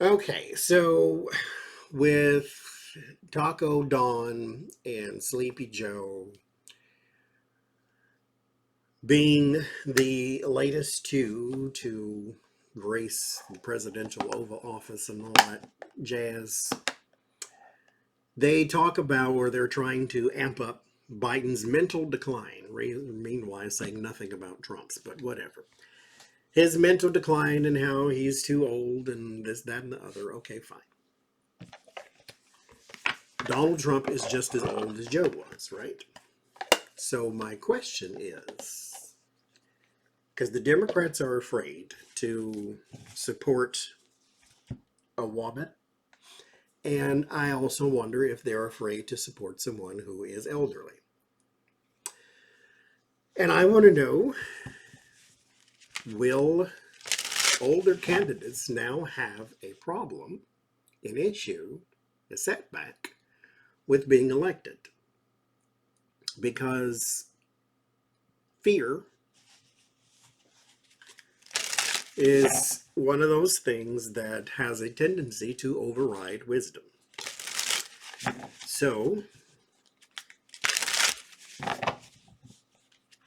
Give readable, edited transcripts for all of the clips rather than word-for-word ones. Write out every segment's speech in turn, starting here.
Okay, so with Taco Dawn and Sleepy Joe being the latest two to grace the presidential Oval Office and all that jazz, they talk about where they're trying to amp up Biden's mental decline, meanwhile saying nothing about Trump's, but whatever. His mental decline and how he's too old and this, that, and the other. Okay, fine. Donald Trump is just as old as Joe was, right? So my question is, because the Democrats are afraid to support a woman, and I also wonder if they're afraid to support someone who is elderly. And I want to know, will older candidates now have a problem, an issue, a setback with being elected? Because fear is one of those things that has a tendency to override wisdom. So,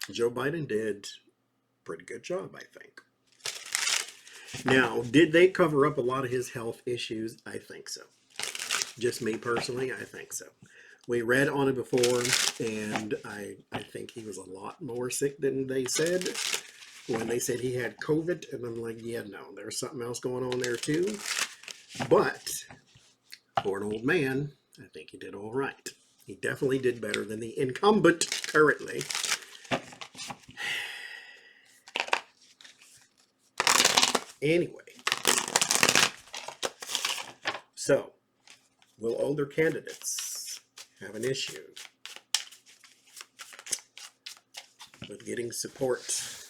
Joe Biden did a pretty good job, I think. Now, did they cover up a lot of his health issues? I think so. Just me personally, I think so. We read on it before, and I think he was a lot more sick than they said when they said he had COVID. And I'm like, yeah, no, there's something else going on there too. But for an old man, I think he did all right. He definitely did better than the incumbent currently. Anyway, so will older candidates have an issue with getting support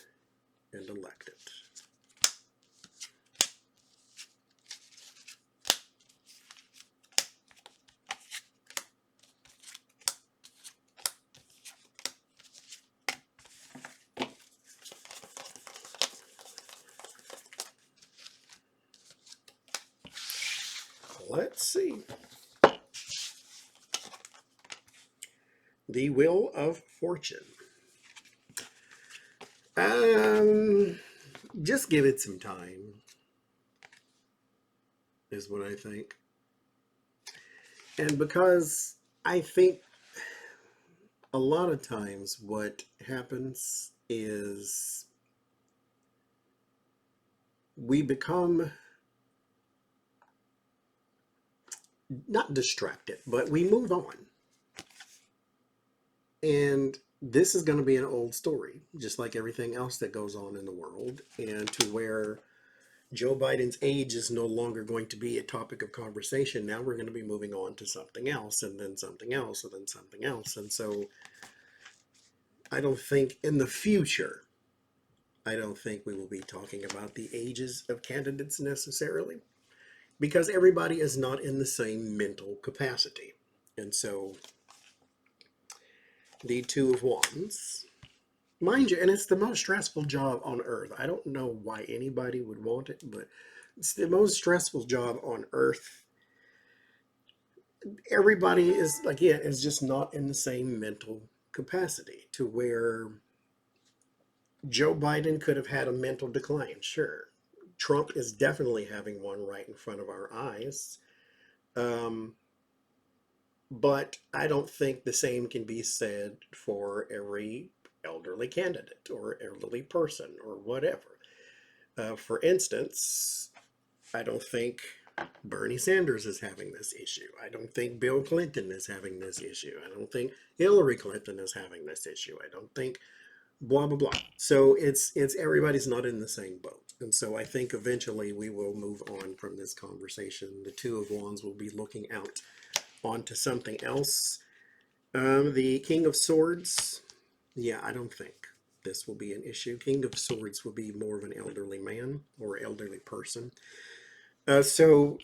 and elected? Let's see. The Wheel of Fortune. Um, just give it some time, is what I think. And because I think a lot of times what happens is we become not distracted, but we move on. And this is going to be an old story, just like everything else that goes on in the world, and to where Joe Biden's age is no longer going to be a topic of conversation. Now we're going to be moving on to something else, and then something else, and then something else. And so I don't think in the future, I don't think we will be talking about the ages of candidates necessarily, because everybody is not in the same mental capacity. And so the Two of Wands, mind you, and it's the most stressful job on earth. I don't know why anybody would want it, but it's the most stressful job on earth. Everybody is, again, is just not in the same mental capacity to where Joe Biden could have had a mental decline, sure. Trump is definitely having one right in front of our eyes. Um, but I don't think the same can be said for every elderly candidate or elderly person or whatever. For instance, I don't think Bernie Sanders is having this issue. I don't think Bill Clinton is having this issue. I don't think Hillary Clinton is having this issue. I don't think blah blah blah. So it's everybody's not in the same boat. And so I think eventually we will move on from this conversation. The Two of Wands will be looking out onto something else. The King of Swords, yeah, I don't think this will be an issue. King of Swords will be more of an elderly man or elderly person. So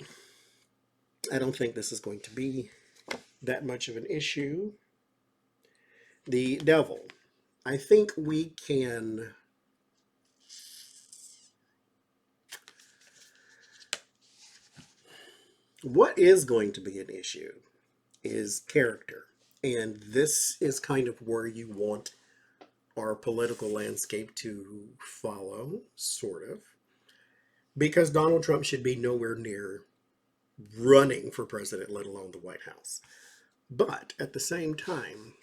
I don't think this is going to be that much of an issue. The Devil, I think we can What is going to be an issue is character. And this is kind of where you want our political landscape to follow, sort of, because Donald Trump should be nowhere near running for president, let alone the White House. But at the same time,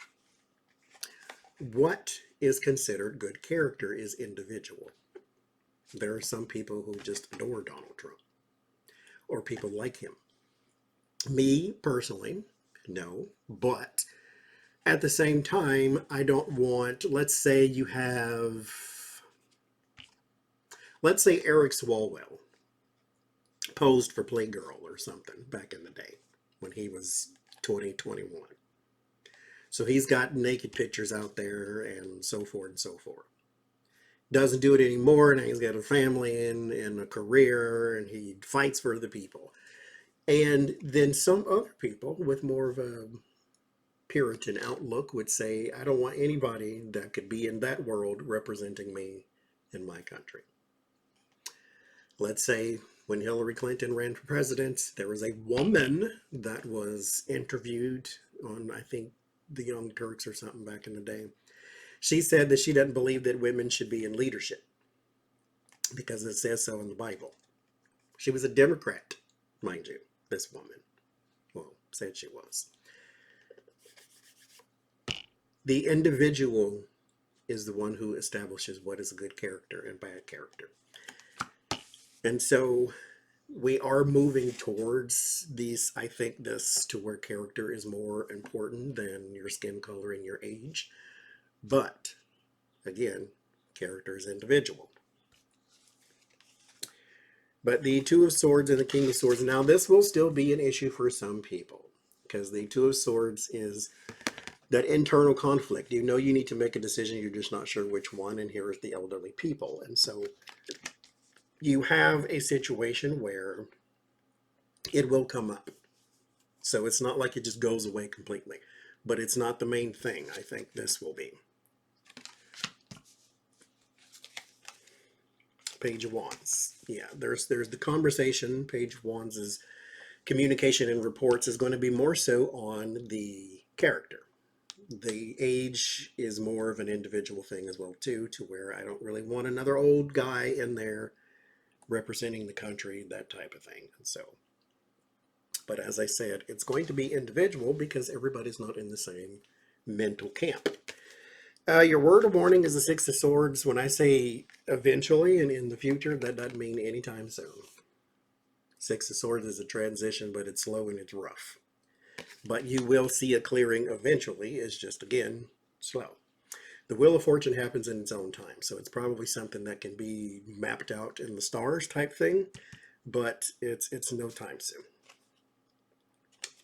what is considered good character is individual. There are some people who just adore Donald Trump or people like him. Me personally, no, but at the same time, I don't want, let's say you have, let's say Eric Swalwell posed for Playgirl or something back in the day when he was 2021. So he's got naked pictures out there and so forth and so forth. Doesn't do it anymore. Now he's got a family and a career and he fights for the people. And then some other people with more of a Puritan outlook would say, I don't want anybody that could be in that world representing me in my country. Let's say when Hillary Clinton ran for president, there was a woman that was interviewed on, I think, the Young Turks or something back in the day. She said that she doesn't believe that women should be in leadership because it says so in the Bible. She was a Democrat, mind you, this woman. Well, said she was. The individual is the one who establishes what is a good character and bad character. And so we are moving towards these, I think this, to where character is more important than your skin color and your age. But again, character is individual. But the Two of Swords and the King of Swords, now this will still be an issue for some people because the Two of Swords is that internal conflict. You know you need to make a decision, you're just not sure which one, and here is the elderly people. And so you have a situation where it will come up. So it's not like it just goes away completely, but it's not the main thing. I think this will be. Page of Wands. Yeah, there's the conversation. Page of Wands is communication and reports is going to be more so on the character. The age is more of an individual thing as well too, to where I don't really want another old guy in there representing the country, that type of thing. And so, but as I said, it's going to be individual because everybody's not in the same mental camp. Your word of warning is the Six of Swords. When I say eventually and in the future, that doesn't mean anytime soon. Six of Swords is a transition, but it's slow and it's rough. But you will see a clearing eventually. It's just, again, slow. The Wheel of Fortune happens in its own time, so it's probably something that can be mapped out in the stars type thing, but it's no time soon.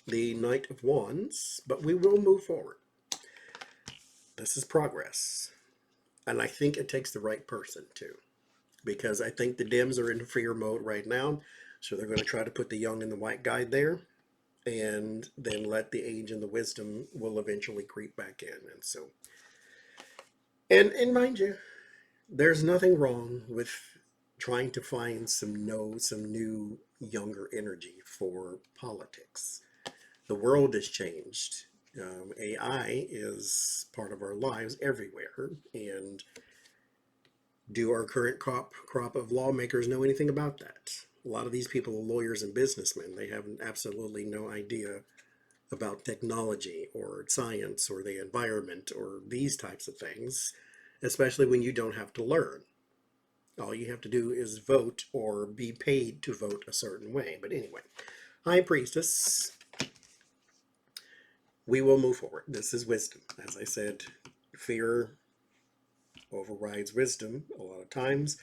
The Knight of Wands, but we will move forward. This is progress. And I think it takes the right person too, because I think the Dems are in fear mode right now, so they're going to try to put the young and the white guy there, and then let the age and the wisdom will eventually creep back in. And so, and mind you, there's nothing wrong with trying to find some new younger energy for politics. The world has changed. AI is part of our lives everywhere, and do our current crop of lawmakers know anything about that? A lot of these people are lawyers and businessmen. They have absolutely no idea about technology or science or the environment or these types of things, especially when you don't have to learn. All you have to do is vote or be paid to vote a certain way. But anyway, High Priestess, we will move forward. This is wisdom. As I said, fear overrides wisdom a lot of times,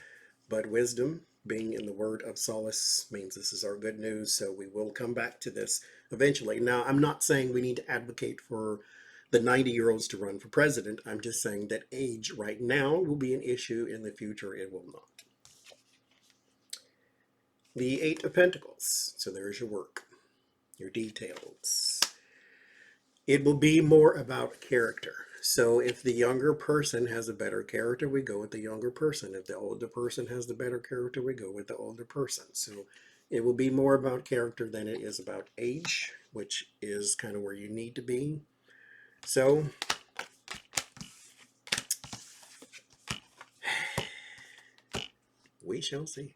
but wisdom, being in the word of solace, means this is our good news, so we will come back to this eventually. Now, I'm not saying we need to advocate for the 90-year-olds to run for president. I'm just saying that age right now will be an issue. In the future, it will not. The Eight of Pentacles. So there's your work, your details. It will be more about character. So if the younger person has a better character, we go with the younger person. If the older person has the better character, we go with the older person. So It will be more about character than it is about age, which is kind of where you need to be. So, we shall see.